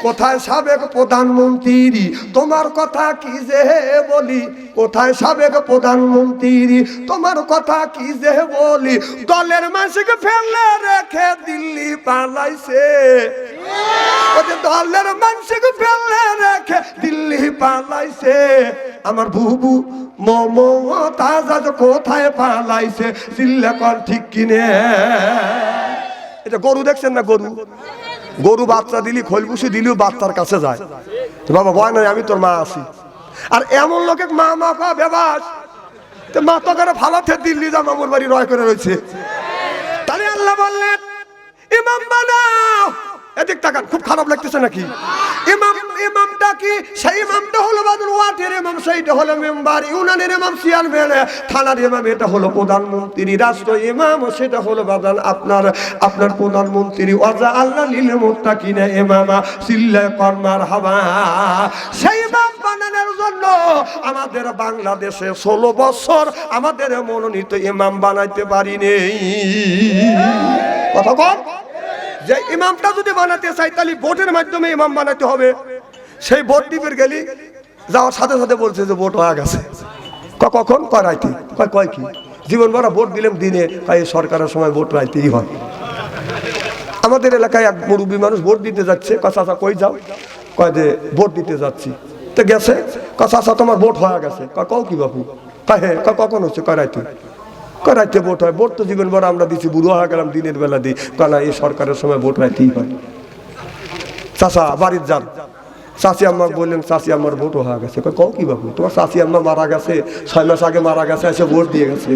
কোথায় সাবেক প্রধানমন্ত্রী, তোমার কথা কি যে বলি, কোথায় সাবেক প্রধানমন্ত্রী, তোমার কথা কি যে বলি, দলের মানুষকে ফেলে রেখে দিল্লি পালাইছে, দলের মানুষকে ফেলে রেখে দিল্লি পালাইছে, আমার বুবু মমতাজ কোথায় পালাইছে, চিল্লা কর ঠিক কিনে। এটা গরু দেখছেন না, গরু গরু বাচ্চা দিলি খোলবুসি দিলিও বাচ্চার কাছে যায়, বাবা ভয় নাই আমি তোর মা আছি। আর এমন লোকে মা মা কা বেবাস, মা তো করে ফালাতে দিল্লি যা মামুর বাড়ি রয় করে রয়েছে। তাহলে আল্লাহ বললেন ইমাম বানাও। এদিক তাকান, খুব খারাপ লাগতেছে নাকি? ইমামটা কি? সেই ইমামটা হলো বাদুল ওয়াটের ইমাম, সেইটা হলো মেম্বার, ইউনিয়নের ইমাম, চেয়ারম্যান, থানার ইমাম, এটা হলো প্রধানমন্ত্রী, রাষ্ট্র ইমাম, সেটা হলো বাদান আপনার প্রধানমন্ত্রী। ওয়াজা আল্লাহ লিল মুত্তাকিনা ইমামা, সিল্লা কর্মার হাওয়া। সেই ইমাম বানানোর জন্য আমাদের বাংলাদেশে 16 বছর আমাদের মনোনীত ইমাম বানাইতে পারিনি। কথা কর, যে ইমামটা যদি বানাতে চাই তাহলে ভোটের মাধ্যমে ইমাম বানাতে হবে। সেই ভোট দিবের গেলি যাওয়ার সাথে সাথে বলছে যে ভোট হয়ে গেছে। কখন? রাইতে। কয় কি জীবন ভরা ভোট দিলাম দিনে, তাই সরকারের সময় ভোট রাইতেই হয়। আমাদের এলাকায় এক মুরব্বী মানুষ ভোট দিতে যাচ্ছে, চাচা কই যাও? কয় যে ভোট দিতে যাচ্ছি। তো গেছে, চাচা তোমার ভোট হয়ে গেছে। কও কি বাপু? হ্যাঁ। কখন হচ্ছে? রাইতে ভোট হয়। ভোট তো জীবন ভরা আমরা দিচ্ছি, বুড়ো হয়ে গেলাম দিনের বেলা দিই, কারণ এই সরকারের সময় ভোট রাইতেই হয়। চাচা বাড়ির যান, চাচি আম্মা বললেন চাচি আম্মার ভোট হয়ে গেছে। কও কি বাবু? তোমার চাচি আম্মা মারা গেছে, 6 মাস আগে মারা গেছে, এসে ভোট দিয়ে গেছে।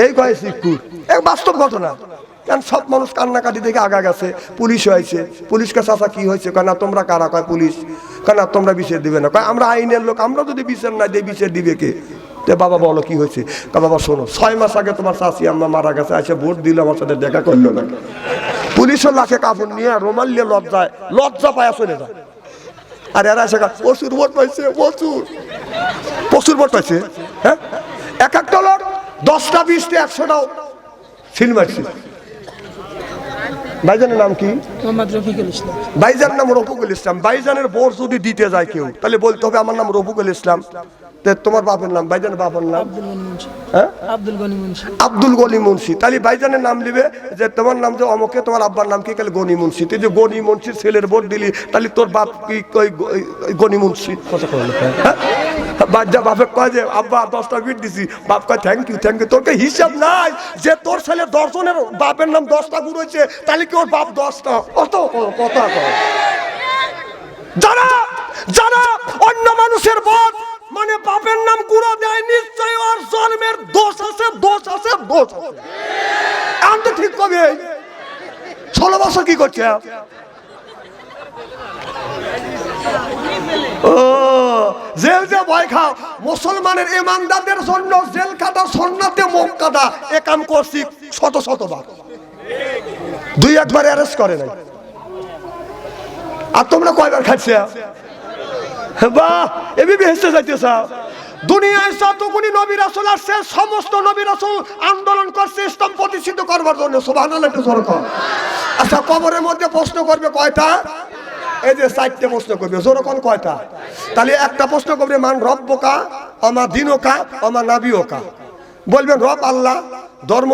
এই কয় শিক্ষুর এক বাস্তব ঘটনা। কারণ সব মানুষ কান্নাকাটি দেখে আগা গেছে, পুলিশ হয়েছে। পুলিশকে চাচা কি হয়েছে? কেন তোমরা কারা? কয় পুলিশ। কেন তোমরা বিচার দিবে না? কয় আমরা আইনের লোক, আমরা যদি বিচার না দিই বিচার দিবে কে? বাবা বলো কি হয়েছে? বাবা শোনো, 6 মাস আগে তোমার চাচি আম্মা মারা গেছে, এসে ভোট দিল, আমার সাথে দেখা করলো না। পুলিশের লাখে কাপড় নিয়ে রোমাল নিয়ে লজ্জা পায়া চলে যায়। আর এরা এসে প্রচুর ভোট পাইছে, প্রচুর ভোট পাইছে। হ্যাঁ, এক একটা লোক 10টা 20টা 100টাও সিল মারছে। ভাইজানের নাম কি? ভাইজান নাম রফিকুল ইসলাম। ভাইজানের ভোট যদি দিতে যায় কেউ, তাহলে বলতে হবে আমার নাম রফিকুল ইসলাম। তোমার বাপের নাম? ভাইজানের বাবার নাম আব্দুল গনি মুন্সি। তাহলে ভাইজানের নাম নিবে যে তোমার নাম যে অমকে, তোমার আব্বার নাম কি? তাহলে গনি মুন্সি। তুই যে গনি মুন্সির ছেলের ভোট দিলি, তাহলে তোর বাপ কি গনি মুন্সি? কথা কয় বাপে কয় যে আব্বা 10টা বিট দিছি, বাপ কয় থ্যাংক ইউ। তোর হিসাব নাই যে তোর ছেলে 10 জনের বাপের নাম 10টা গুণ হয়েছে, তাহলে কি ওর বাপ 10টা? অত কথা কয়। যারা অন্য মানুষের ভোট মানে বাপের নাম গুঁড়ো দেয়, নিশ্চয়ই ওর জন্মের দোষ আছে। আমি তো ঠিক কবে 16 বছর কি করছে? জেল যে ভয় খাও, মুসলমানের ইমানদারদের জন্য জেল কাটা সুন্নাতে মুক্কাদা। এ কাম করছি শতবার, 2-1 অ্যারেস্ট করে নাই। আর তোমরা কয়বার খাচ্ছে? বাহ, এভাবে হেসে যাইতেছ। দুনিয়ায় যতগুলি নবী রাসূল আসছে, সমস্ত নবী রাসূল আন্দোলন করছে ইসলাম প্রতিষ্ঠিত করবার জন্য। সুবহানাল্লাহ। আচ্ছা, কবরের মধ্যে প্রশ্ন করবে কয়টা? এই যে 4টে প্রশ্ন করবে। জোরকন কয়টা? তাহলে একটা প্রশ্ন করবে মান রব্বুকা আমা দীনুকা আমা নাবিয়ুকা। বলবেন রব আল্লাহ, ধর্ম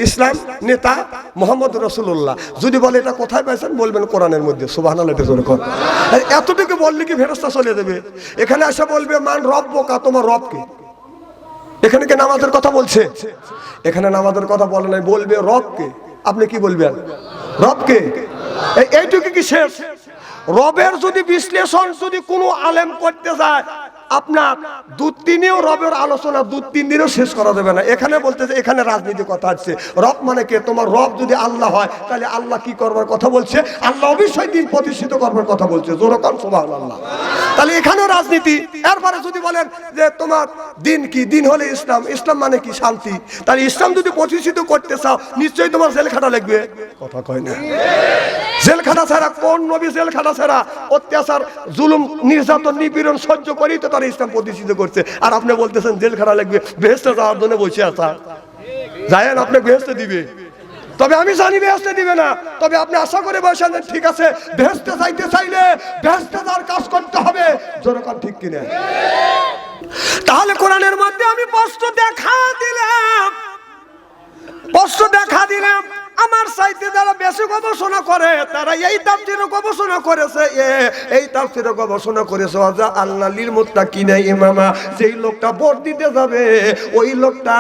ইসলাম, নেতা মুহাম্মদ রাসূলুল্লাহ। যদি বলে এটা কোথায় পাইছেন, বলবেন কোরআনের মধ্যে। সুবহানাল্লাহ। এতটুকু বললে কি ফেরেশতা চলে যাবে? এখানে এসে বলবে মান রব্বুকা, তোমার রব কে? এখানে কি নামাজের কথা বলছে? এখানে নামাজের কথা বলে নাই, বলবে রব কে। আপনি কি বলবেন? রব কে। এইটুকু কি শেষ? রবের যদি বিশ্লেষণ যদি কোনো আলেম করতে যায়, আপনার 2-3 রবের আলোচনা 2-3 দিনও শেষ করা যাবে না। এখানে বলতেছে, এখানে রাজনীতি কথা হচ্ছে। রব মানে কে? তোমার রব যদি আল্লাহ হয়, তাহলে আল্লাহ কি করবার কথা বলছে? আল্লাহ অবশ্যই দিন প্রতিষ্ঠিত করবার কথা বলছে। জোরকান সুবহানাল্লাহ। তাহলে এখানেও রাজনীতি। এরপরে যদি বলেন যে তোমার দিন কি? দিন হলে ইসলাম। ইসলাম মানে কি? শান্তি। তাহলে ইসলাম যদি প্রতিষ্ঠিত করতে চাও, নিশ্চয়ই তোমার জেল খাটা লাগবে। কথা কয় না। জেল খাটা ছাড়া কোন নবী জেল খাটা ছাড়া অত্যাচার, জুলুম, নির্যাতন, নিপীড়ন সহ্য করি তো তারা ইসলাম প্রতিষ্ঠিত করছে। আর আপনি বলতেছেন জেল খাটা লাগবে, বেহেশতে যাওয়ার জন্য বসে আসা। যায়েন, আপনি বেহেশতে দিবে। তবে আমি জানি বেহেশতে দিবে না, তবে আপনি আশা করে বসেন ঠিক আছে বেহেশতে চাইতে চাইলে কিনা? তাহলে কোরআনের মধ্যে আমি স্পষ্ট দেখা দিলাম আমার সাইতে যারা বেশি গবেষণা করে তারা এই তাফসীরে গবেষণা করেছে, এই তাফসীরে গবেষণা করেছে ওয়াজা আল্লাহ লিল মুত্তাকিনা ইমামা, যেই লোকটা ভোট দিতে যাবে ওই লোকটা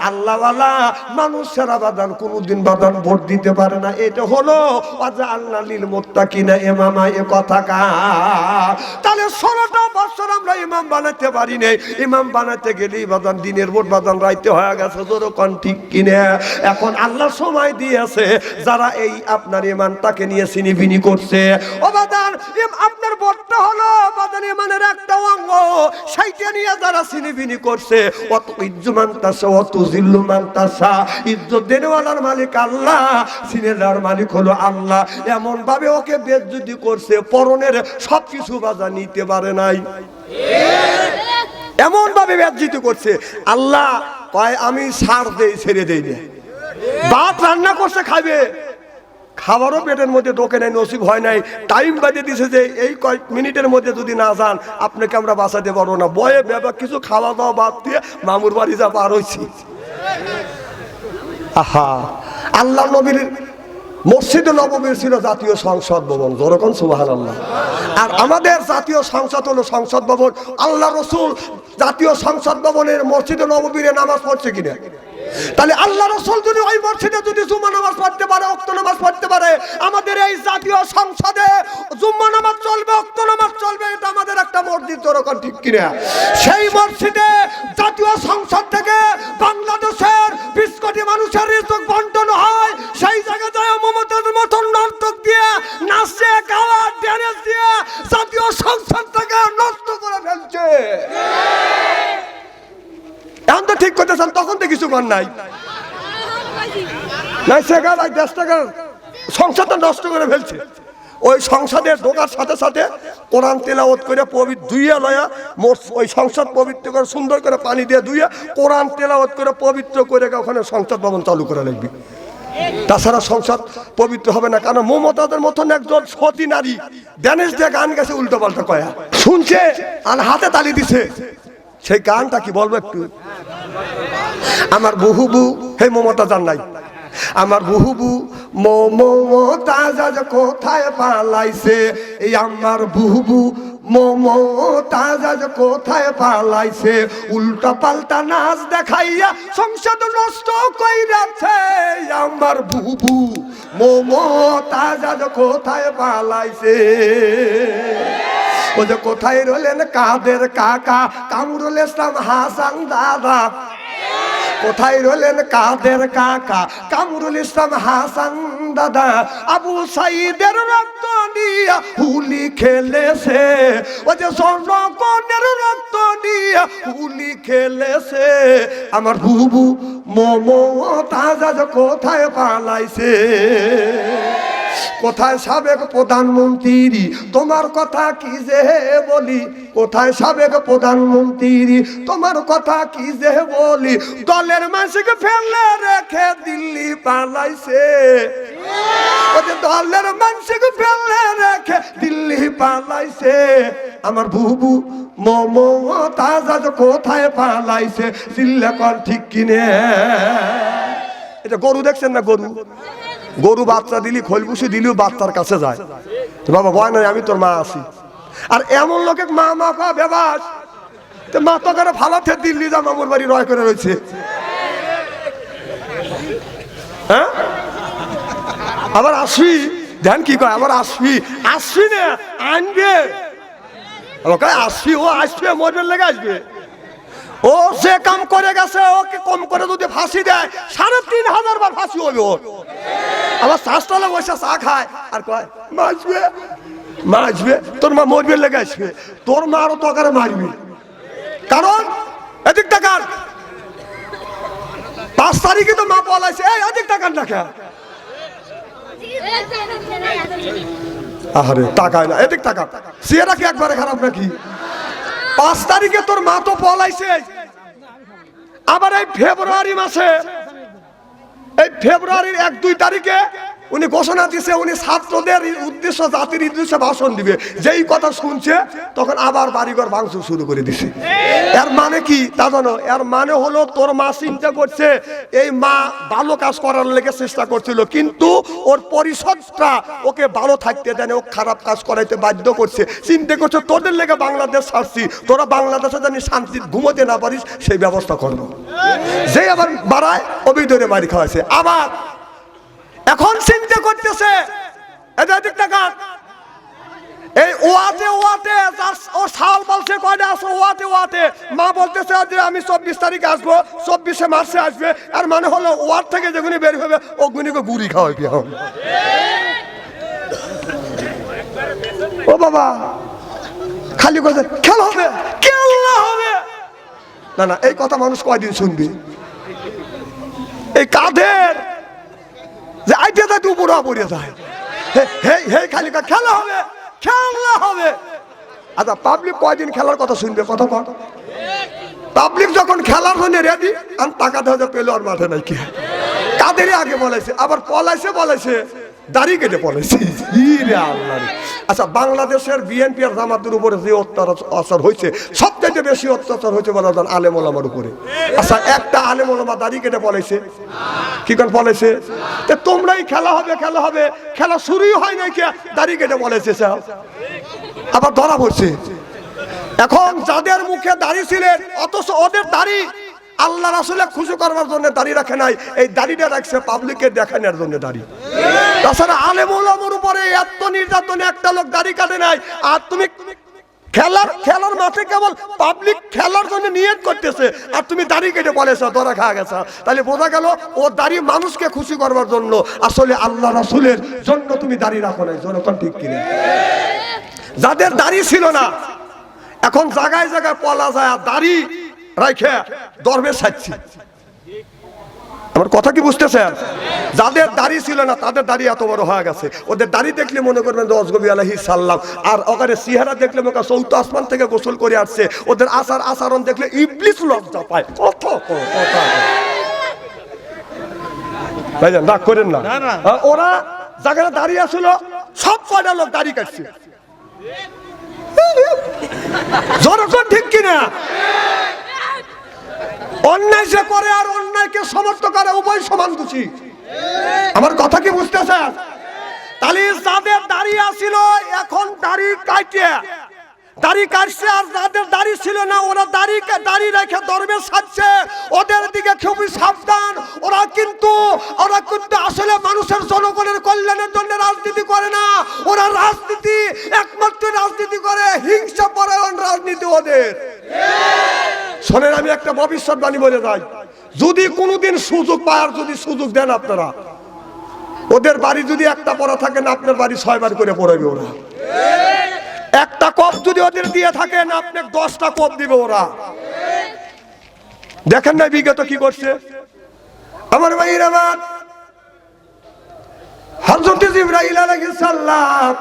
আল্লাহওয়ালা, মানুষেরা বাদান কোনোদিন বাদান ভোট দিতে পারে না। এটা হলো ওয়াজা আল্লাহ লিল মুত্তাকিনা ইমামা, এ কথা কা। তাহলে 16টা বছর আমরা ইমাম বানাতে পারি নাই, ইমাম বানাতে গেলেই বাদান দিনের ভোট বাদান রাইতে হয়ে গেছে, জোরকন ঠিক কিনা? এখন আল্লাহ সময় দিয়েছে যারা এই আপনার ইমানটাকে নিয়ে সিনিবিনি করছে, ও বাদান আপনার ভোটটা হলো বাদান ইমানের একটা অঙ্গ, সেইটা নিয়ে যারা সিনিবিনি করছে, অত ইজ্জুমান তাসা অত জিল্লুমান তাসা, ইজ্জত দেওয়ালার মালিক আল্লাহ, সিনে দেওয়ার মালিক হলো আল্লাহ, এমন ভাবে ওকে বেজ্জতি করছে পরনের সবকিছু বাজা নিতে পারে নাই, এমন ভাবে বেজ্জতি করছে। আল্লাহ কয় আমি ছাড় দেই, ছেড়ে দেই না। ভাত রান্না করছে খাবে, খাবারও পেটের মধ্যে ঢোকে নাই, নসিব হয় নাই, টাইম বাজে দিছে যে এই কয়েক মিনিটের মধ্যে যদি না যান আপনাকে আমরা বাঁচাতে পারবো না, বয়ে ব্যাপার কিছু খাওয়া দাওয়া বাদ দিয়ে মামুর বাড়ি যা পার হয়েছি। আহা, আল্লাহ নবীর মসজিদে নববীর ছিল জাতীয় সংসদ ভবন, যেরকম সুবহানাল্লাহ। আর আমাদের জাতীয় সংসদ হলো সংসদ ভবন। আল্লাহ রসুল জাতীয় সংসদ ভবনের মসজিদে নববীরে নামাজ পড়ছে কিনা? তাহলে আল্লাহ রাসূল যদি ওই মসজিদে যদি জুম্মা নামাজ পড়তে পারে, ওয়াক্ত নামাজ পড়তে পারে, আমাদের এই জাতীয় সংসদে জুম্মা নামাজ চলবে, ওয়াক্ত নামাজ চলবে, এটা আমাদের একটা মসজিদ, দরকার ঠিক কিনা? সেই মসজিদে জাতীয় সংসদ থেকে বাংলাদেশের 20 কোটি মানুষের রিজিক বন্টন হয়, সেই জায়গায় মমতাজের মতন নর্তক দিয়ে নাচে গাওয়া ড্যান্স দিয়ে জাতীয় সংসদটাকে নষ্ট করে ফেলছে। এখন তো ঠিক করতেছেন, তখন তো কিছু কর নাই নাই, সেখানে দেশটাকে সংসদটা নষ্ট করে ফেলছে। ওই সংসদে ঢোকার সাথে সাথে কোরআন তেলাওয়াত করে পবিত্র ধুইয়া লয়া, ওই সংসদ পবিত্র করে সুন্দর করে পানি দিয়ে ধুইয়া কোরআন তেলাওয়াত করে পবিত্র করে ওখানে সংসদ ভবন চালু করে লাগবে। তাছাড়া সংসদ পবিত্র হবে না, কারণ মমতাদের মতন একজন সতী নারী ড্যান্স দিয়ে গান গেছে, উল্টো পাল্টা কয়া শুনছে আর হাতে তালি দিছে। সেই গানটা কি বলবো একটু? আমার বুহুবু, হে মমতা জান নাই, আমার বুহুবু মমতাজ কোথায় পালাইছে, এই আমার বুহুবু মমতাজ কোথায় পালাইছে, উল্টা পাল্টা নাচ দেখাইয়া সংসদ নষ্ট কইরাছে, আমার বুহুবু মমতাজ কোথায় পালাইছে। ও যে কোথায় রইলেন কাদের কাকা কামরুল ইসলাম হাসান দাদা, কোথায় রইলেন কাদের কাকা কামরুল ইসলাম হাসান দাদা, আবু সাইদের রক্ত নিয়া হুলি খেলেছে, ও যে জনগণের রক্ত নিয়া হুলি খেলেছে, আমার বুবু মমতাজ কোথায় পালাইছে। কোথায় সাবেক প্রধানমন্ত্রী, তোমার কথা কি যে বলি, কোথায় সাবেক প্রধানমন্ত্রী, তোমার কথা কি যে বলি, দলের মানুষকে ফেলে রেখে দিল্লি পালাইছে, দলের মানুষকে ফেলে রেখে দিল্লি পালাইছে, আমার বুবু মমতাজ কোথায় পালাইছে, চিল্লাকন ঠিক কিনে। এটা গরু দেখছেন না, গরু গরু বাচ্চা দিলি খোলবুসি দিলিও বাচ্চার কাছে যায়, বাবা ভয় নাই আমি তোর মা আছি। আর এমন লোকে মা মা কা বেবাস, মা তো করে ফালাতে দিল্লি যা মামুর বাড়ি রয় করে রয়েছে। হ্যাঁ, আবার আসবি, ধ্যান কি কয়, আবার আসবি, আসবি না আনবে, আসবি, ও আসবে মরবের লেগে আসবে। ও যে কাম করে গেছে, ওকে কম করে যদি ফাঁসি দেয় 3500 বার ফাঁসি হবে ওর। আবার শ্বাসতলা বসে চা খায় আর কয় মা আসবে, মা আসবে, তোর মা মরবে লেগে আসবে, তোর মা আরো তকারে মারবি, কারণ এদিক টাকার 5 তারিখে তো মা পলাইছে, এই এদিক টাকার টাকা, আরে টাকায় না এদিক টাকা, সিয়েরা কি একবারে খারাপ নাকি? 5 তারিখে তোর মা তো পলাইছে, আবার এই ফেব্রুয়ারি মাসে, এই ফেব্রুয়ারির 1-2 তারিখে উনি ঘোষণা দিছে উনি ছাত্রদের উদ্দেশ্য জাতির উদ্দেশ্যে ভাষণ দিবে। যেই কথা শুনছে তখন আবার বাড়িঘর ভাঙচুর শুরু করে দিছে। এর মানে কি তা জানো? এর মানে হলো তোর মা চিন্তা করছে এই মা ভালো কাজ করার লেগে চেষ্টা করছিল, কিন্তু ওর পরিষদটা ওকে ভালো থাকতে দেয় না, ও খারাপ কাজ করাইতে বাধ্য করছে। চিন্তা করছে তোদের লেগে বাংলাদেশ ছাড়ছি, তোরা বাংলাদেশে জানি শান্তি ঘুমোতে না পারিস সেই ব্যবস্থা করবো। যে আবার বাড়ায় অবৈধ বাড়ি খাওয়াইছে। আবার এখন চিন্তা করতেছে এই ওয়াতে ওয়াতে ও সাল বলছে কয়টা আছে ওয়াতে ওয়াতে, মা বলতেছে যে আমি 24 তারিখে আসবো, 24শে মার্চে আসবে। আর মানে হলো ওয়ার থেকে যেগুলি বের হবে ওগুলিকে গুড়ি খাওয়াইবি। ও বাবা খালি কথা খেলা হবে, খেলা হবে না। না এই কথা মানুষ কয়দিন শুনবি? এই কাঁধের যে আইতে যাতে উপর পড়ে যায়, হে খালি খেলা হবে, খেলা হবে। আচ্ছা পাবলিক কয়দিন খেলার কথা শুনবে? কথা কর। পাবলিক যখন খেলার জন্য রেডি, আর টাকা দেওয়া পেলো আর মাঠে নাই কি কাদেরই আগে বলাইছে, আবার বলাইছে দাড়ি কেটে পলাইছে। আচ্ছা বাংলাদেশের বিএনপি আর জামাতের উপরে যে অত্যাচার হয়েছে, সবচেয়ে বেশি অত্যাচার হয়েছে বলা যান আলেম ওলামার উপরে। আচ্ছা একটা আলেম ওলামা দাড়ি কেটে পলাইছে? কি করে পলাইছে? তোমরাই খেলা হবে খেলা হবে, খেলা শুরুই হয় নাই কে দাড়ি কেটে পলাইছে, আবার ধরা পড়ছে। এখন যাদের মুখে দাড়ি ছিলেন অথচ ওদের দাড়ি আল্লাহ রাসূলের খুশি করবার জন্য দাড়ি রাখে নাই, এই দাড়িটা রাখছে পাবলিককে দেখানোর জন্য দাড়ি। তাছাড়া আলেম ওলামার উপরে এত নির্যাতন, একটা লোক দাড়ি কাটে নাই। আর তুমি খেলার মাঠে কেবল পাবলিক খেলার জন্য নিয়ত করতেছে, আর তুমি দাড়ি কেটে বলেছো ধরা খাওয়া গেছে। তাহলে বোঝা গেল ও দাড়ি মানুষকে খুশি করবার জন্য, আসলে আল্লাহ রাসূলের জন্য তুমি দাড়ি রাখো নাই। জনগণ ঠিক কিনা? যাদের দাড়ি ছিল না এখন জায়গায় জায়গায় পলা যায় আর দাড়ি রাইখে দরবেশ সাজছি। আমার কথা কি বুঝতেছেন? যাদের দাড়ি ছিল না তাদের দাড়ি এত বড় হয়ে গেছে। ওদের দাড়ি দেখলে মনে করবেন নবী আলাইহিস সালাম, আর ওখানে চেহারা দেখলে মনে করেন চৌথ আসমান থেকে গোসল করে আসছে। ওদের আচরণ দেখলে ইবলিস লজ্জা পায়। কথা ভাইজান রাগ করেন না। ওরা জায়গায় দাঁড়িয়ে ছিল, সব কয়টা লোক দাড়ি কাটছে। জনগণ ঠিক কিনা? অন্যায় যে করে আর অন্যায়কে সমর্থন করে উভয় সমান দোষী। আমার কথা কি বুঝতেছেন? তাহলে যাদের দাড়ি ছিল এখন দাড়ি কাটছে, আর যাদের দাড়ি ছিল না ওরা দাড়ি রেখে দরবেশ সাজছে। ওদের দিকে খুবই সাবধান। ওরা কিন্তু আসলে মানুষের জনগণের কল্যাণের জন্য রাজনীতি করে না। ওরা রাজনীতি একমাত্র রাজনীতি করে হিংসা পরায়ণ রাজনীতি ওদের। শোনেন আমি একটা ভবিষ্যৎবাণী বলে যাই, যদি কোনোদিন সুযোগ পায় আর যদি সুযোগ দেন আপনারা, ওদের বাড়ি যদি একটা পড়া থাকে না আপনার বাড়ি 6 বার করে পড়াবে ওরা। একটা কপ যদি ওদের দিয়ে থাকেন আপনি 10টা কপ দিবে ওরা। দেখেন না বিগত কি করছে আমার ভাইরা। আমার হযরত জিবরাইল আলাইহিস সালাম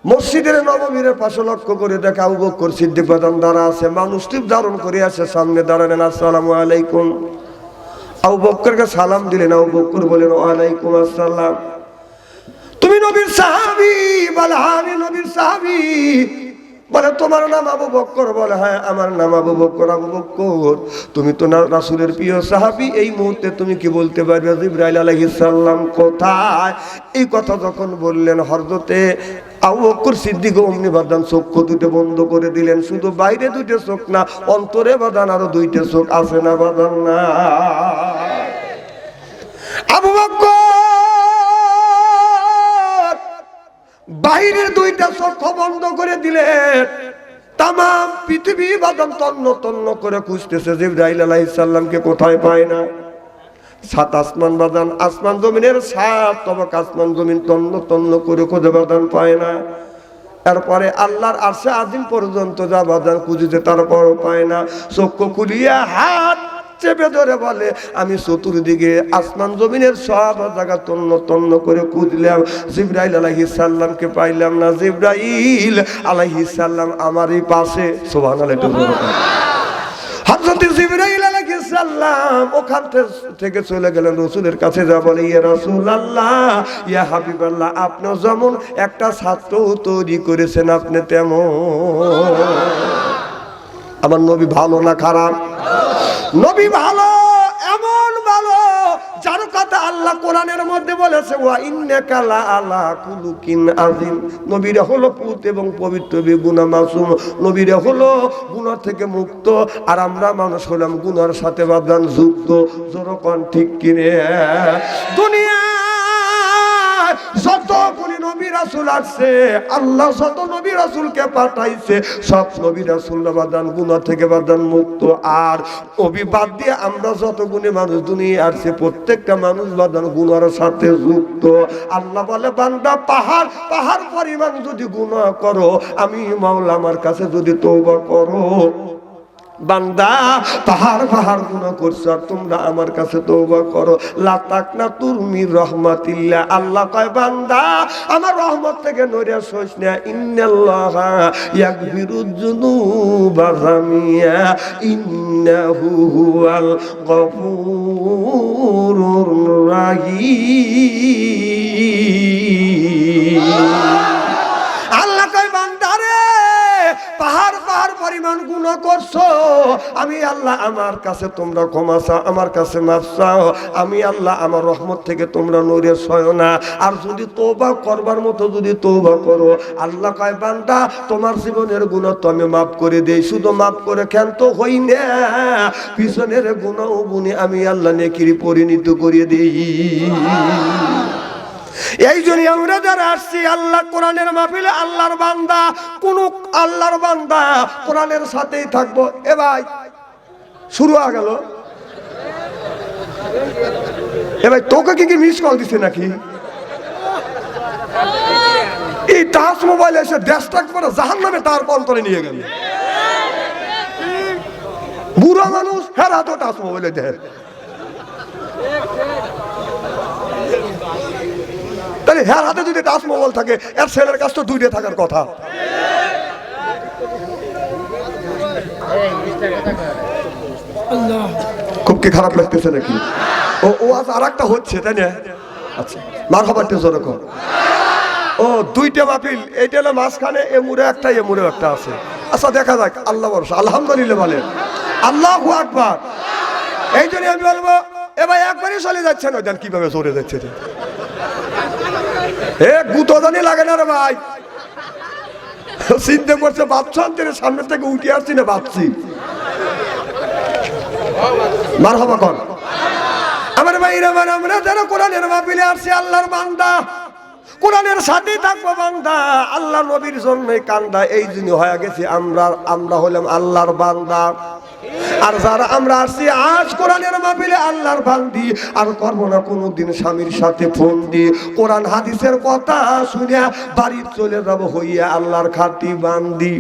মসজিদের নববীর পাশে লক্ষ্য করে দেখে আবু বকর সিদ্দিক দাঁড়া আছে, মানুষ টিপ ধারণ করে আছে, সামনে দাঁড়ালেন আসসালামু আলাইকুম। আবু বকরকে সালাম দিলেন, আবু বকর বলেন ওয়ালাইকুম আসসালাম। তুমি নবীর সাহাবী? বলে হ্যাঁ আমি নবীর সাহাবী। বলে তোমার নাম আবু বকর? বলে হ্যাঁ আমার নাম আবু বকর। আবু বকর তুমি তো রাসূলের প্রিয় সাহাবী, এই মুহূর্তে তুমি কি বলতে পারবে জিবরাইল আলাইহিস সালাম কোথায়? এই কথা যখন বললেন হযরতে আবু বকর সিদ্দিক অমনি বাদান চক্ষু দুটো বন্ধ করে দিলেন। শুধু বাইরে 2টা চোখ না, অন্তরে বাদান আরো 2টা চোখ আছে না বাদান না? আবু বকর বাইরের 2টা চোখ বন্ধ করে দিলেন। তাম পৃথিবী বাদান তন্ন তন্ন করে খুঁজতেছে জিবরাইল আলাইহিস সালামকে, কোথায় পায় না। 7 আসমান বাদান, আসমান জমিনের 7 তবক আসমান জমিন তন্ন তন্ন করে খুঁজে বাদান পায় না। এরপরে আল্লাহর আরশে আজিম পর্যন্ত যা বাদান খুঁজেছে তারপরও পায় না। চক্ষু খুলিয়া হাত চেপে ধরে বলে আমি চতুর্দিকে আসমান জমিনের সব জায়গা তন্ন তন্ন করে খুঁজলাম, জিবরাইল আলাইহিস সালামকে পাইলাম না। জিবরাইল আলাইহিস সালাম আমারই পাশে। সুবহানাল্লাহ। হযরত জিবরাইল আলাইহিস সালাম সাল্লাম ওখান থেকে চলে গেলেন রাসূলের কাছে, যা বলে ইয়া রাসূলুল্লাহ ইয়া হাবিবাল্লাহ, আপনি যেমন একটা ছাত্র তৈরি করেছেন আপনি তেমন। আমার নবী ভালো না খারাপ? নবী ভালো, এমন ভালো যার কথা আল্লাহ কোরআনের মধ্যে বলেছে ওয়া ইন্নাকা লা আলা কুলুকিন আযীম। নবীরা হলো পুত এবং পবিত্র বেগুনা মাসুম, নবীরা হলো গুনাহ থেকে মুক্ত, আর আমরা মানুষ হলাম গুনার সাথে বাঁধান যুক্ত। জোরকন ঠিক কিনে? দুনিয়া যতগুলি নবী রাসূল আসছে, আল্লাহ যত নবী রাসূলকে পাঠাইছে, সব নবী রাসূলরা বাঁধান গুনাহ থেকে বাঁধান মুক্ত। আর নবী বাদ দিয়ে আমরা যতগুলি মানুষ দুনিয়ায় আসছে, প্রত্যেকটা মানুষ বাঁধান গুনার সাথে যুক্ত। আল্লাহ বলে বান্দা পাহাড় পাহাড় পরিমাণ যদি গুনাহ করো, আমি মাওলা আমার কাছে যদি তওবা করো, বান্দা পাহাড় পাহাড় গুনাহ করছো আর তোমরা আমার কাছে তওবা করো, লা তাকনাতু মির রাহমাতিল্লাহ। আল্লাহ কয় বান্দা আমার রহমত থেকে নড়িয়া সইস না, ইন্নাল্লাহা ইয়াগফিরুয যুনুবা জামিয়া ইন্নাহু হুয়াল গফুরুর রাহিম। আল্লাহ কয় বান্দারে পাহাড় পাহাড় পরিমাণ গুনাহ করছো, আমি আল্লাহ আমার কাছে তোমরা ক্ষমা চাও, আমার কাছে মাফ চাও, আমি আল্লাহ আমার রহমত থেকে তোমরা নড়ে সয়ো না। আর যদি তওবা করবার মতো যদি তওবা করো, আল্লাহ কয় বান্দা তোমার জীবনের গুনাহ তো আমি মাফ করে দেই, শুধু মাফ করে কেন তো হই না, পিছনের গুনাহ গুনি আমি আল্লাহ নেকির পরিণত করে দেই। এই জন্য আমরা যারা আসছি আল্লাহ কোরআনের মাহফিলে, আল্লাহর বান্দা, কোন আল্লাহর বান্দা কোরআনের সাথেই থাকবো। এ ভাই শুরু হয়ে গেল, এ ভাই তোকে কি মিস কল দিছে নাকি? এই টাচ মোবাইল এসে দেশটাক করে জাহান্নামে তার অন্তরে নিয়ে গেল। বুড়া মানুষ হ্যাঁ হাতে টাচ মোবাইলে দেয়, তাহলে হ্যাঁ হাতে যদি টাচ মোবাইল থাকে, এর ছেলের কাছে তো দুইটা থাকার কথা। খুব কি খারাপ লাগতেছে নাকি? ও আজ আর একটা হচ্ছে, তাই না? আচ্ছা মারহাবা জোরে কর। ও দুইটা মাহফিল, এইটা হলো মাঝখানে, এমুরে একটা এমুরে একটা আছে। আচ্ছা দেখা যাক, আল্লাহ ভরসা, আলহামদুলিল্লাহ বলেন আল্লাহু আকবার। এই জন্য আমি বলবো এ ভাই একবারই চলে যাচ্ছে না, দেন কিভাবে চলে যাচ্ছে, এ গুতো জানি লাগে না রে ভাই। চিন্তা করছে বাচ্চাদের সামনে থেকে উঠে আসছি না ভাবছি। মারহাবা কর আমার ভাইরা, আমরা যারা কোরআনের মাহফিলে আসছি আল্লাহর বান্দা, কোরআনের সাথে থাকবো বান্দা, আল্লাহ নবীর জন্যই কান্দা। এই জন্য হয়ে গেছে আমরা হলাম আল্লাহর বান্দা। আর যারা আমরা আসছি আজ কোরআনের মাহফিলে আল্লাহর বান্দি, আর করবো না কোনোদিন স্বামীর সাথে ফোন দিয়ে কোরআন হাদিসের কথা শুনে বাড়ি চলে যাবো হইয়া আল্লাহর খাঁটি বান্দি।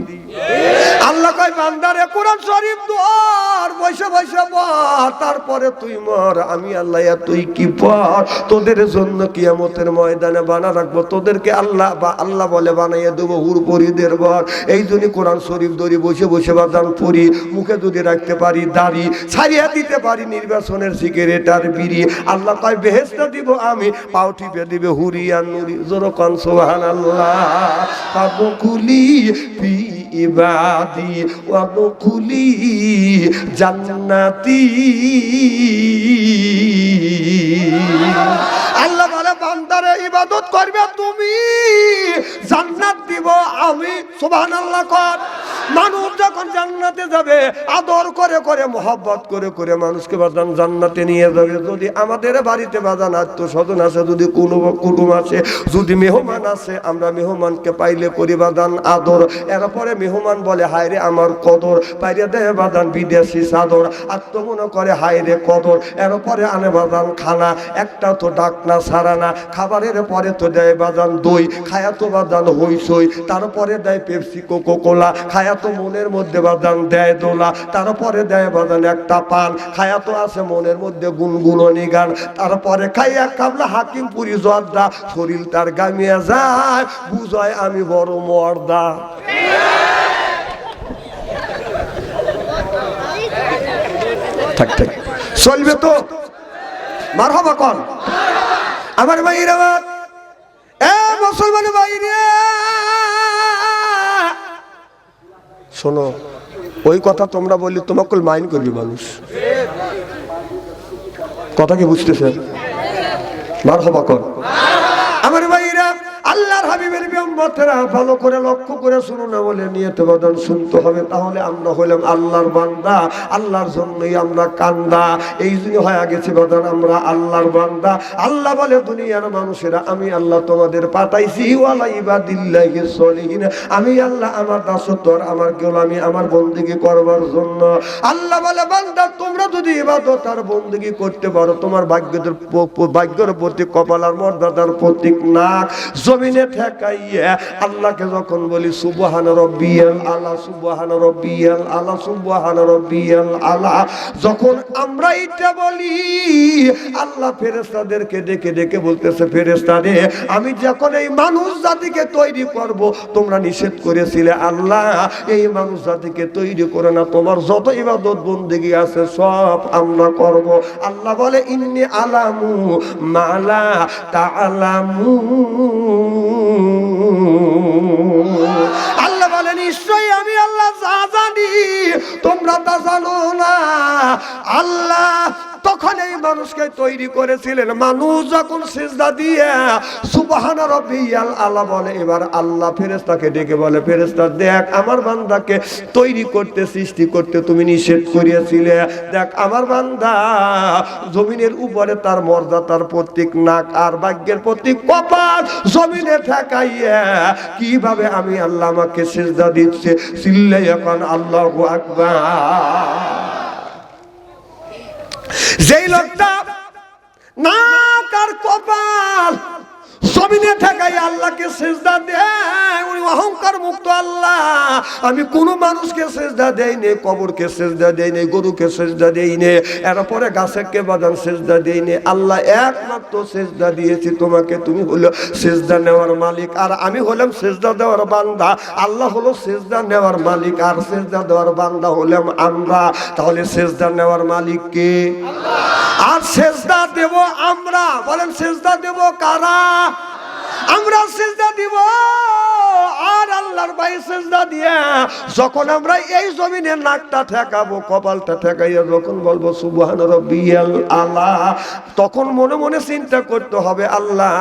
আল্লাহ কয় বান্দারে কোরআন শরীফ ধর, বসে বসে পড়, তারপরে তুই মর, আমি আল্লাহ তুই কি পড়, তোদের জন্য কিয়ামতের ময়দানে বানা রাখবো, তোদেরকে আল্লাহ বলে বানাইয়া দেবো হুরপরিদের বর। এই জন্য কোরআন শরীফ ধরি বসে বসে বাদান পড়ি, মুখে যদি রাখতে পারি দাড়ি, ছাড়িয়ে দিতে পারি নির্বাচনের সিগারেট আর বিড়ি, আল্লাহ কয় বেহেশত দিব আমি, পাও টিপে দিবে হুরিয়া নুরি। জোরকান সুবহানাল্লাহ। ফাদখুলি ফি ইবাদি ওয়াদখুলি জান্নাতি। আল্লাহ বলে বান্দারে ইবাদত করবে তুমি, জান্নাত দিব আমি। সুবহানাল্লাহ কর। মানুষ যখন জান্নাতে যাবে আদর করে করে মোহাব্বত করে করে মানুষকে বাজান জান্নাতে নিয়ে যাবে। যদি আমাদের বাড়িতে বাজান আত্মস্বজন আছে, যদি কোনো কুটুম আছে, যদি মেহমান আছে, আমরা মেহমানকে পাইলে করি বাজান আদর। এরপরে মেহমান বলে হায় রে আমার কদর, পাইরে দেয় বাজান বিদেশি চাদর, আত্মমনে করে হায় রে কদর। এরপরে আনে বাজান খানা, একটা তো ডাকনা সারানা, খাবারের পরে তো দেয় বাজান দই, খায়া তো বাজান হইসই, তারপরে দেয় পেপসি কোকো কোলা, খায়া তো মনের মধ্যে বাজান দেয় দোলা, তারপরে দেয় বাজান একটা পান, খায়া তো আছে মনের মধ্যে গুনগুননি গান, তারপরে খাইয়া কাবলা হাকিমপুরি জর্দা, শরীর তার গামিয়া যায়, বুঝায় আমি বড় মর্দা। ঠিক ঠিক চলবে তো? মারহাবা কন। আমার ভাইরা, এ মুসলমান ভাইরা শোনো, ওই কথা তোমরা বললি তোমাকে মাইন্ড করবে মানুষ। কথা কি বুঝতেছেন? মারহাবা কর। আমার ভাইরা, আল্লাহর হাবিবের উম্মতেরা ভালো করে লক্ষ্য করে শুনো না বলে নিয়তে বদন শুনতে হবে। তাহলে আমরা হইলাম আল্লাহর বান্দা, আল্লাহর জন্যই আমরা কান্দা। এই জন্য হয়ে গেছে বদন আমরা আল্লাহর বান্দা। আল্লাহ বলে দুনিয়ার মানুষেরা আমি আল্লাহ তোমাদের পাঠাইছি ওয়ালা ইবাদিল্লাহি সলিহিন, আমি আল্লাহ আমার দাসত্ব আর আমার গোলামি আমার বন্দেগী করবার জন্য। আল্লাহ বলে বান্দা তোমরা যদি ইবাদত আর বন্দেগী করতে পারো, তোমার ভাগ্যের প্রতি কপাল আর মর্যাদার প্রতীক নাক জমিনে ঠেকাইয়া আল্লাহকে যখন বলি সুবহান রাব্বিয়াল আলা, সুবহান রাব্বিয়াল আলা, সুবহান রাব্বিয়াল আলা, যখন আমরা এটা বলি আল্লাহ ফেরেশতাদেরকে ডেকে ডেকে বলতেছে ফেরেশতারে আমি যখন এই মানুষ জাতিকে তৈরি করব তোমরা নিষেধ করেছিলে আল্লাহ এই মানুষ জাতিকে তৈরি করে না, তোমার যত ইবাদত বন্দেগী আছে সব আমরা করব। আল্লাহ বলে ইন্নী আলামু মালা তাআলামু, আল্লাহ বলে নিশ্চয়ই আমি আল্লাহ যা জানি তোমরা তা জানো না। আল্লাহ তখন এই মানুষকে তৈরি করেছিলেন, মানুষ যখন সিজদা দিয়ে সুবহান রাব্বিয়াল আলা বলে, এবার আল্লাহ ফেরেশতাকে ডেকে বলে ফেরেশতা দেখ আমার বান্দাকে তৈরি করতে সৃষ্টি করতে তুমি নিষেধ করিয়েছিলে, দেখ আমার বান্দা জমিনের উপরে তার মর্যাদার প্রতীক নাক আর ভাগ্যের প্রতীক কপাল জমিনে ঠেকাইয়া কিভাবে আমি আল্লাহ আমাকে সিজদা দিচ্ছে, চিল্লাই এখন আল্লাহু আকবার। যেই লোকটা নাক আর কপাল জমিনে ঠেকাই আল্লাহকে সিজদা দেয় উনি অহংকার মুক্ত। আল্লাহ আমি কোন মানুষকে সিজদা দেই নে, কবরকে সিজদা দেই নে, গরুকে সিজদা দেই নে, এরপরে গাছকে বাদান সিজদা দেই নে, আল্লাহ একমাত্র সিজদা দিয়েছি তোমাকে, তুমি হলো সিজদা নেওয়ার মালিক আর আমি হলাম সিজদা দেওয়ার বান্দা। আল্লাহ হলো সিজদা নেওয়ার মালিক আর সিজদা দেওয়ার বান্দা হলাম আমরা। তাহলে সিজদা নেওয়ার মালিক কে? আল্লাহ। আর সিজদা দেব আমরা, বলেন সিজদা দেব কারা? আমরা সিজদা দিব। আর আল্লাহর ভাই সিজদা দিয়ে যখন আমরা এই জমিনে নাকটা ঠেকাবো কপালটা ঠেকাইয়া যখন বলবো সুবহান রাব্বিয়াল আলা, তখন মনে মনে চিন্তা করতে হবে আল্লাহ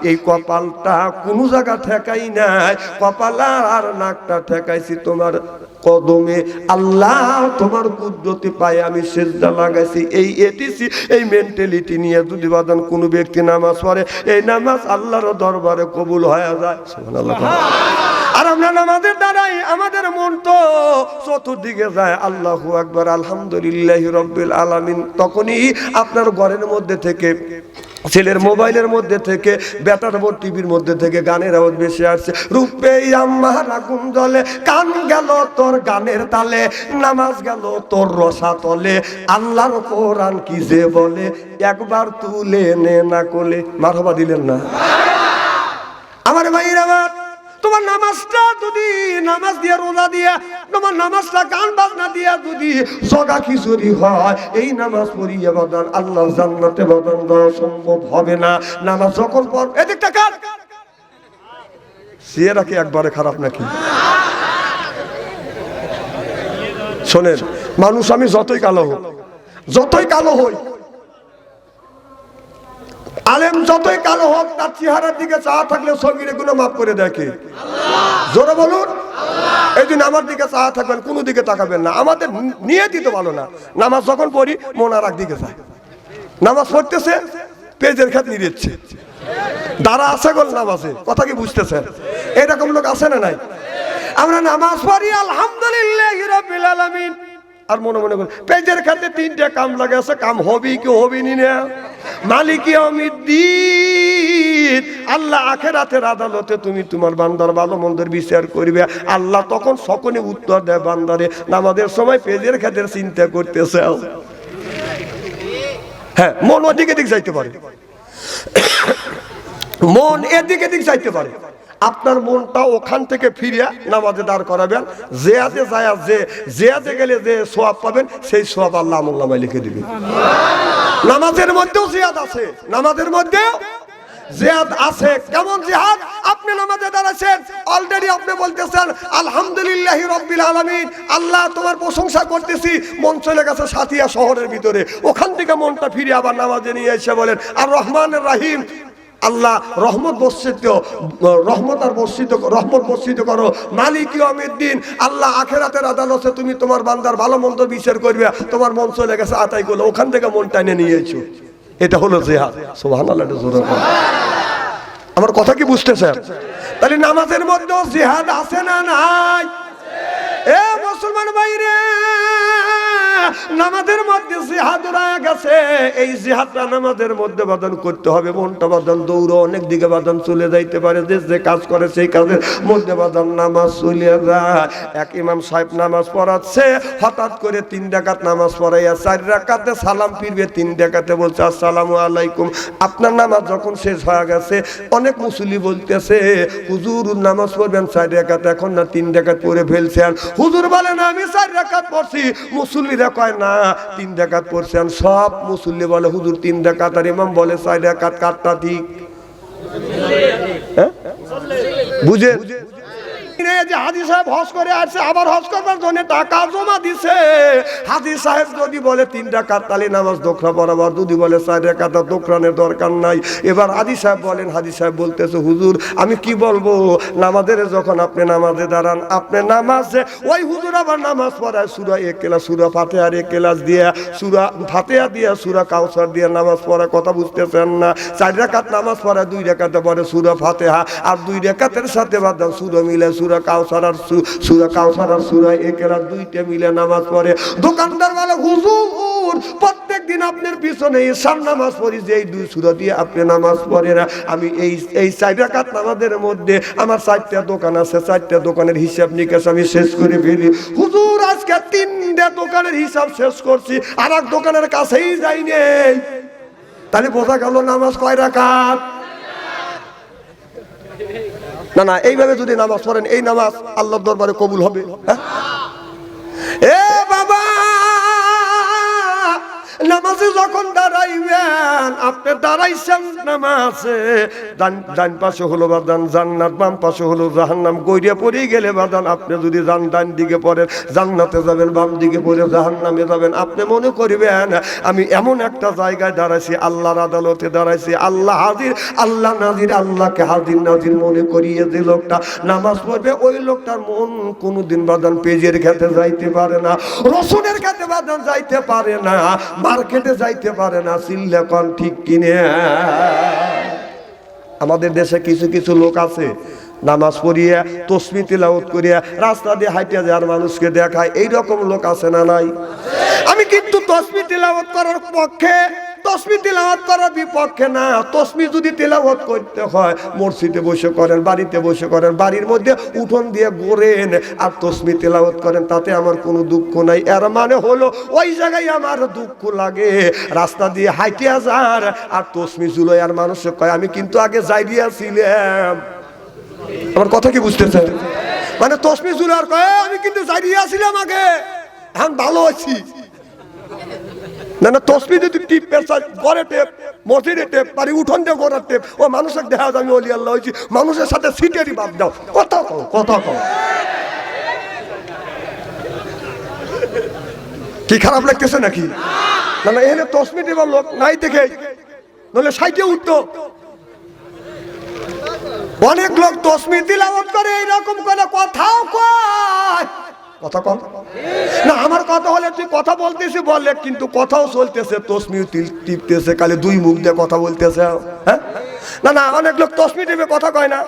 এই কপালটা কোন জায়গা ঠেকাই নাই, কপাল আর নাকটা ঠেকাইছি তোমার কদমে। আল্লাহ তোমার কুদরতি পায়ে আমি সিজদা লাগাইছি। এই এটিসি এই মেন্টালিটি নিয়ে যদি বাদান কোনো ব্যক্তি নামাজ পড়ে এই নামাজ আল্লাহর দরবারে কবুল হয়ে যায়। সুবহানাল্লাহ। আর আমরা নামাজের দ্বারাই আমাদের মন তো চতুর্দিকে যায় আল্লাহু আকবার আলহামদুলিল্লাহি রাব্বিল আলামিন। তখনই আপনার ঘরের মধ্যে থেকে ছেলের মোবাইলের মধ্যে থেকে বেটার বোর টিভির মধ্যে থেকে গানের আওয়াজ বেশি আসছে, রূপে আমার আগুন জ্বলে, কান গেল তোর গানের তালে, নামাজ গেল তোর রসা তলে, আল্লাহর কোরআন কি যে বলে একবার তুলে নে না কোলে। মারহাবা দিলেন না? আমার ভাইরা আমার তোমার নামাজটা যদি নামাজ দিয়ে রোজা দিয়ে তোমার নামাজটা গান বাজনা দিয়া যদি জগা খিচুড়ি হয় এই নামাজ পড়িয়ে বাদান আল্লাহর জান্নাতে বাদান দেওয়া সম্ভব হবে না। নামাজ যখন পড় এদিকটা কার সিয়েরা কি একবারে খারাপ নাকি? শোনেন মানুষ আমি যতই কালো হোক, যতই কালো হই, আলেম যতই কালো হোক তার চেহারার দিকে চাওয়া থাকলে সগীরে গুনাহ মাফ করে দেখে আল্লাহ। জোরে বলুন আল্লাহ। এই দিন আমার দিকে চাওয়া থাকবেন, কোনো দিকে তাকাবেন না। আমাদের নিয়তই তো ভালো না। নামাজ যখন পড়ি মন আর একদিকে যায়, নামাজ পড়তেছে পেজের খাত নিয়েছে দাঁড়া আছে গোল নামাজে। কথা কি বুঝতেছেন? এরকম লোক আছে না নাই? আমরা নামাজ পড়ি আলহামদুলিল্লাহি রাব্বিল আলামিন আর মনে মনে করি পেজের খাতে তিনটা কাম লাগে আছে, কাম হবি কি হবি না। মালিক ইয়াউমিদ্দিন আল্লাহ আখিরাতের আদালতে তুমি তোমার বান্দার ভালো মন্দের বিচার করবে। আল্লাহ তখন সকলে উত্তর দেয় বান্দারে নামাজের সময় পেজের খাতের চিন্তা করতেছে। হ্যাঁ মন ওদিকে দিক যাইতে পারে, মন এদিকে দিক যাইতে পারে। আপনার মনটা ওখান থেকে ফিরে নামাজে দাঁড় করাবেন। জিহাদে যায় জিহাদে গেলে যে সওয়াব পাবেন সেই সওয়াব আল্লাহ আমলনামায় লিখে দিবেন। নামাজের মধ্যেও জিহাদ আছে, নামাজের মধ্যেও জিহাদ আছে। কেমন জিহাদ? আপনি নামাজে দাঁড়াচ্ছেন, অলরেডি আপনি বলতেছেন আলহামদুলিল্লাহি রাব্বিল আলামিন, আল্লাহ তোমার প্রশংসা করতেছি, মন চলে গেছে সাথিয়া শহরের ভিতরে। ওখান থেকে মনটা ফিরে আবার নামাজে নিয়ে এসে বলেন আর রহমানের রাহিম, আল্লাহ রহমত বর্ষিত, রহমত বর্ষিত করো। মালিক ইয়াউমিদ্দিন, আল্লাহ আখিরাতের আদালতে তুমি তোমার বান্দার ভালো মন্দ বিচার করবে। তোমার মন চলে গেছে আতাই করলো, ওখান থেকে মন টাইনে নিয়েছো। এটা হলো জিহাদ। সুবহানাল্লাহ। আমার কথা কি বুঝতেছেন? তাহলে নামাজের মধ্যেও জিহাদ আছে না নাই? এ মুসলমান ভাইরে, নামাজের মধ্যে জিহাদ রয়ে গেছে। এই জিহাদটা নামাজের মধ্যে বাদন করতে হবে। মনটা বাদন দৌড় অনেক দিকে বাদন চলে যাইতে পারে, যে কাজ করে সেই কাজের মধ্যে বাদন নামাজ চলে যায়। এক ইমাম সাহেব নামাজ পড়াচ্ছে, হঠাৎ করে 3 রাকাত নামাজ পড়াইয়া 4 রাকাতে সালাম ফিরবে, 3 রাকাতে বলছে আসসালামু আলাইকুম। আপনার নামাজ যখন শেষ হয়ে গেছে, অনেক মুসল্লি বলতেছে হুজুর নামাজ পড়বেন 4 রাকাত, এখন না 3 রাকাত পড়ে ফেলছেন। হুজুর বলেন আমি 4 রাকাত পড়ছি। মুসল্লিরা কয় না 3 রাকাত পড়ছেন। সব মুসল্লি বলে হুজুর 3 রাকাত, আর ইমাম বলে 4 রাকাত। কাটটা ঠিক বুঝে যে হাজী সাহেব হজ করে আসছে, আবার হজ করবার জন্য টাকা জমা দিছে। হাজী সাহেব যদি বলে 3 রাকাত তাহলে নামাজ দোকরা পড়াবার, যদি বলে 4 রাকাত দোকরানের দরকার নাই। এবার হাজী সাহেব বলেন, হাজী সাহেব বলতেছে হুজুর আমি কি বলবো, নামাজের যখন আপনি নামাজে দাঁড়ান, আপনি নামাজে ওই হুজুর আবার নামাজ পড়ায় সূরা ইখলাস, সূরা ফাতিহার ইখলাস দিয়ে, সূরা ফাতিহা দিয়ে, সূরা কাউসার দিয়ে নামাজ পড়ায়। কথা বুঝতেছেন না? 4 রাকাত নামাজ পড়ায়, 2 রাকাতে পড়ে সূরা ফাতিহা, আর 2 রাকাতের সাথে বাদ সূরা মিলে সূরা কাউসার আর সূরা ইখলাস, 2টা মিলে নামাজ পড়ে। দোকানদার বলে হুজুর প্রত্যেকদিন আপনার পিছনে ঈশার নামাজ পড়ি, যে এই 2 সূরা দিয়ে আপনি নামাজ পড়েন না। আমি এই 4 রাকাত নামাজের মধ্যে আমার 4টা দোকান আছে, 4টা দোকানের হিসাব নিকাশ আমি শেষ করে ফেলি। হুজুর আজকে 3টা দোকানের হিসাব শেষ করছি, আর এক দোকানের কাছেই যাই নেই। তাহলে বোঝা গেল নামাজ কয় রাকাত? না না, এইভাবে যদি নামাজ পড়েন এই নামাজ আল্লাহর দরবারে কবুল হবে। এ বাবা, নামাজে যখন দাঁড়াইবেন, আপনি দাঁড়াইছেন নামাজে, ডান পাশে হলো বাদান জান্নাত, বাম পাশে হলো জাহান্নাম। গইরা পড়ে গেলে বাদান আপনি যদি ডান দিকে পড়েন জান্নাতে যাবেন, বাম দিকে পড়ে জাহান্নামে যাবেন। আপনি মনে করবেন আমি এমন একটা জায়গায় দাঁড়াইছি, আল্লাহর আদালতে দাঁড়াইছি, আল্লাহ হাজির, আল্লাহ নাজির। আল্লাহকে হাজির নাজির মনে করিয়ে যে লোকটা নামাজ পড়বে, ওই লোকটার মন কোনোদিন বাদান পেজের খেতে যাইতে পারে না, রসুনের খেতে বাদান যাইতে পারে না, মার্কেটে যাইতে পারে না। চিল্লা কোন ঠিক কিনে? আমাদের দেশে কিছু কিছু লোক আছে নামাজ পড়িয়া তাসবিহ তিলাওয়াত করিয়া রাস্তা দিয়ে হাঁটিয়া যায় আর মানুষকে দেখায়। এইরকম লোক আছে না নাই? আমি কিন্তু তাসবিহ তিলাওয়াত করার পক্ষে, তাসবিহ তিলাওয়াত করার বিপক্ষে না। তাসবিহ যদি তিলাওয়াত করতে হয় মসজিদে বসে করেন, বাড়িতে বসে করেন, বাড়ির মধ্যে উঠোন দিয়ে ঘোরেন আর তাসবিহ তিলাওয়াত করেন, তাতে আমার কোনো দুঃখ নাই। এর মানে হলো ওই জায়গায় আমার দুঃখ লাগে রাস্তা দিয়ে হাইটিয়া যার আর তাসবিহ ঝুলোয় আর মানুষে কয় আমি কিন্তু আগে যাইয়াছিলাম। আমার কথা কি বুঝতেছেন? মানে তাসবিহ ঝুলে আর কয় আমি কিন্তু যাইয়াছিলাম আগে, এখন ভালো আছি। না না, তসবিহ যদি টিপ পেশায় ঘরে টেপ, মসজিদে টেপ, বাড়ি উঠোন দিয়ে গোড়ার টেপ, ও মানুষের দেখা যায় আমি ওলি আল্লাহ হয়েছি, মানুষের সাথে সিটেরই বাদ দাও। কথা কও, কথা কও। কি খারাপ লাগতেছে নাকি? না না, এখানে তসবিহ দেবার লোক নাই দেখে নইলে সাইটে উঠতো। অনেক লোক তাসবিহ তিলাওয়াত করে এইরকম করে কথাও কয়। কথা কম না, আমার কথা হলে তুই কথা বলতেছি বলে, কিন্তু কথাও চলতেছে, তাসবিহ টিপতেছে, খালি 2 মুখ দিয়ে কথা বলতেছে। হ্যাঁ না না, অনেক লোক তাসবিহ টিপে কথা কয় না।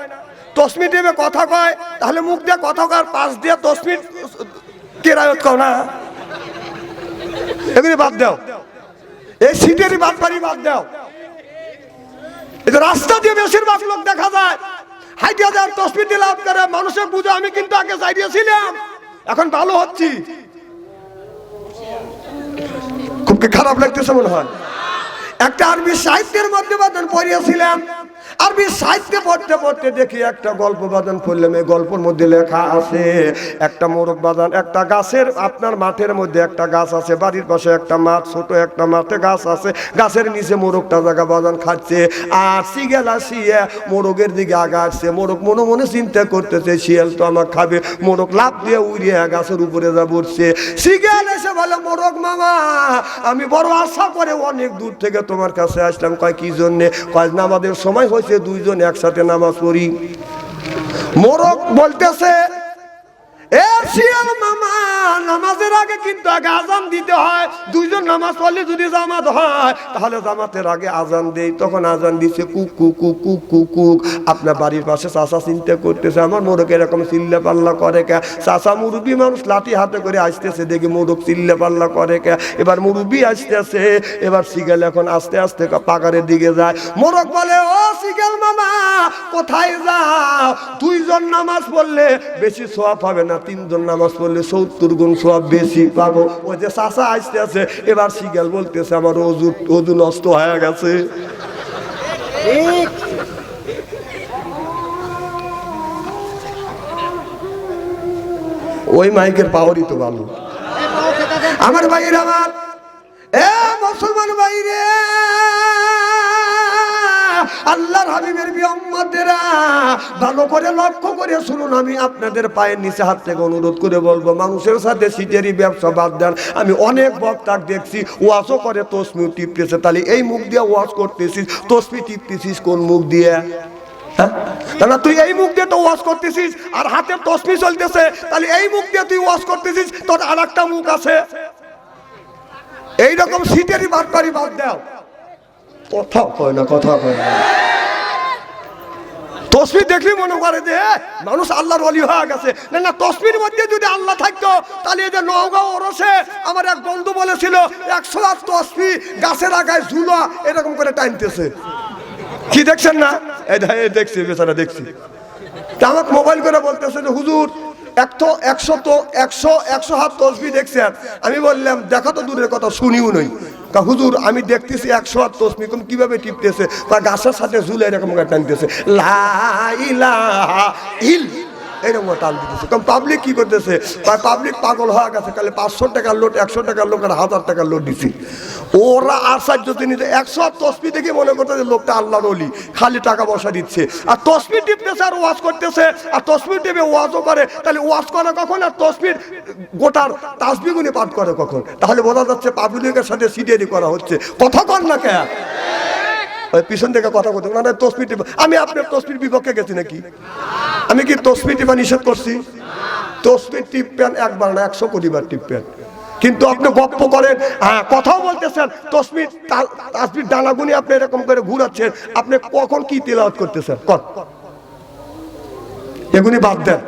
তাসবিহ টিপে কথা কয় তাহলে মুখ দিয়ে কথা কয়, পাশ দিয়ে তাসবিহ কেরায়ত কও না। এগুলি বাদ দাও, এই সিটেরই বাদ দাও। এই যে রাস্তা দিয়ে বেশিরভাগ লোক দেখা যায় হাইটিয়া যায় তাসবিহ তিলাওয়াত করে, মানুষের বুঝে আমি কিন্তু আগে যাইয়াছিলাম, এখন ভালো হচ্ছি। খুব কি খারাপ লাগতেছে মনে হয়? একটা আরবি সাহিত্যের মধ্যে বাদন পড়িয়েছিলাম, আরবি সাহিত্যে পড়তে পড়তে দেখি একটা গল্প বাজান পড়লাম। এই গল্পের মধ্যে লেখা আছে একটা মোরগ বাজান একটা গাছের আপনার মাঠের মধ্যে একটা গাছ আছে, বাড়ির পাশে একটা মাঠ, ছোট একটা মাঠে গাছ আছে, গাছের নিচে মোরগটা জায়গা বাজান খাচ্ছে। আর শিয়াল আসিয়ে মোরগের দিকে আগাচ্ছে। মোরগ মনে মনে চিন্তা করতেছে শিয়াল তো আমার খাবে। মোরগ লাফ দিয়ে উড়িয়ে গাছের উপরে যা বসছে। শিয়াল এসে বলে, মোরগ মামা আমি বড় আশা করে অনেক দূর থেকে তোমার কাছে আসলাম। কয় কি জন্যে? কয় নামাজের সময় হয়েছে, দুইজন একসাথে নামাজ পড়ি। মোরগ বলতেছে, এ শিয়াল মামা নামাজের আগে কিন্তু আগে আজান দিতে হয়। দুইজন নামাজ পড়লে যদি জামাত হয় তাহলে জামাতের আগে আজান দেই। তখন আজান দিচ্ছে cook cook cook cook cook cook. আপনার বাড়ির পাশে চাচা চিন্তা করতেছে আমার মোরগ এরকম চিল্লা পাল্লা করে কে। চাচা মুরব্বী মানুষ লাঠি হাতে করে আসতেছে, দেখি মোরগ চিল্লা পাল্লা করে কে। এবার মুরব্বী আসতেছে, এবার শিয়াল এখন আস্তে আস্তে পাগারের দিকে যায়। মোরগ বলে, ও শিয়াল মামা কোথায় যাও? দুইজন নামাজ পড়লে বেশি সওয়াব হবে না, তিনজন নামাজ পড়লে 70 গুণ সওয়াব বেশি পাবো। ওই যে চাচা আসতে আছে। এবার শিয়াল বলতেছে আমার ওযু নষ্ট হয়ে গেছে। ওই মাইকের পাওয়ারই তো ভালো। আমার ভাইয়ের, আমার এ মুসলমান ভাইরে, আল্লাহর হাবিবের উম্মতেরা ভালো করে লক্ষ্য করে শুনুন। আমি আপনাদের পায়ের নিচে হাত থেকে অনুরোধ করে বলবো, মানুষের সাথে সিটেরই ব্যবসা বাদ দেন। আমি অনেক বক্তা দেখছি ওয়াজও করে তসবিহ টিপতেছে। তাহলে এই মুখ দিয়ে ওয়াজ করতেছিস, তসবিহ টিপতেছিস কোন মুখ দিয়ে? না তুই এই মুখ দিয়ে তো ওয়াজ করতেছিস আর হাতে তসবিহ চলতেছে, তাহলে এই মুখ দিয়ে তুই ওয়াজ করতেছিস, তোর আর একটা মুখ আছে। এইরকম সিটেরই বাটপারি বাদ দাও। কথা কয় না, কথা কয় না। তসবিহ দেখলি মনে করে যে মানুষ আল্লাহর ওলি হয়ে গেছে। না না, তসবির মধ্যে যদি আল্লাহ থাকতো তাহলে এই যে নওগাঁ ওরসে আমার এক বন্ধু বলেছিল 100 তসবিহ গাছের আগায় ঝুলা এরকম করে টানতেছে। কি দেখছেন না? এই দেখছি, বেচারা দেখছি। তা আমাকে মোবাইল করে বলতেছে যে হুজুর 100 হাত তসবিহ দেখছেন? আমি বললাম দেখা তো দূরের কথা, শুনিও নই। হুজুর আমি দেখতেছি 100 হাত তসবিহ কিভাবে টিপতেছে, বা গাছের সাথে ঝুলে এরকম টানতেছে, লা ইলাহা ইল্লাল্লাহ এরকম টান দিতেছে। কারণ পাবলিক কি করতেছে, পাবলিক পাগল হয়ে গেছে। তাহলে 500 টাকার লোট, 100 টাকার লোক আর 1000 টাকার লোট দিছি। ওরা আশ্চর্য জিনিস 100 তসবিহ দেখে মনে করতেছে লোকটা আল্লাহর ওলি, খালি টাকা পয়সা দিচ্ছে। আর তসবিহ টিপতেছে আর ওয়াজ করতেছে, আর তসবিহ টিপে ওয়াজও করে। তাহলে ওয়াজ করে কখন আর তসবিহ গোটার তাসবিহ গুনি পাঠ করে কখন? তাহলে বোঝা যাচ্ছে পাবলিকের সাথে সিডিয়ারি করা হচ্ছে। কথা কর না কে? ওই পিছন থেকে কথা বলতে না, তসবিহ টিপা। আমি আপনার তসবির বিপক্ষে গেছি নাকি? আমি কি তসবিহ টিপা নিষেধ করছি? তসবিহ টিপবেন একবার না 100 কোটিবার টিপবেন। কিন্তু আপনি গপ্প করেন, কথাও বলতেছেন, তসবিহ ডানাগুনি আপনি এরকম করে ঘুরাচ্ছেন। আপনি কখন কি তিলাওয়াত করতেছেন? এগুলি বাদ দেন।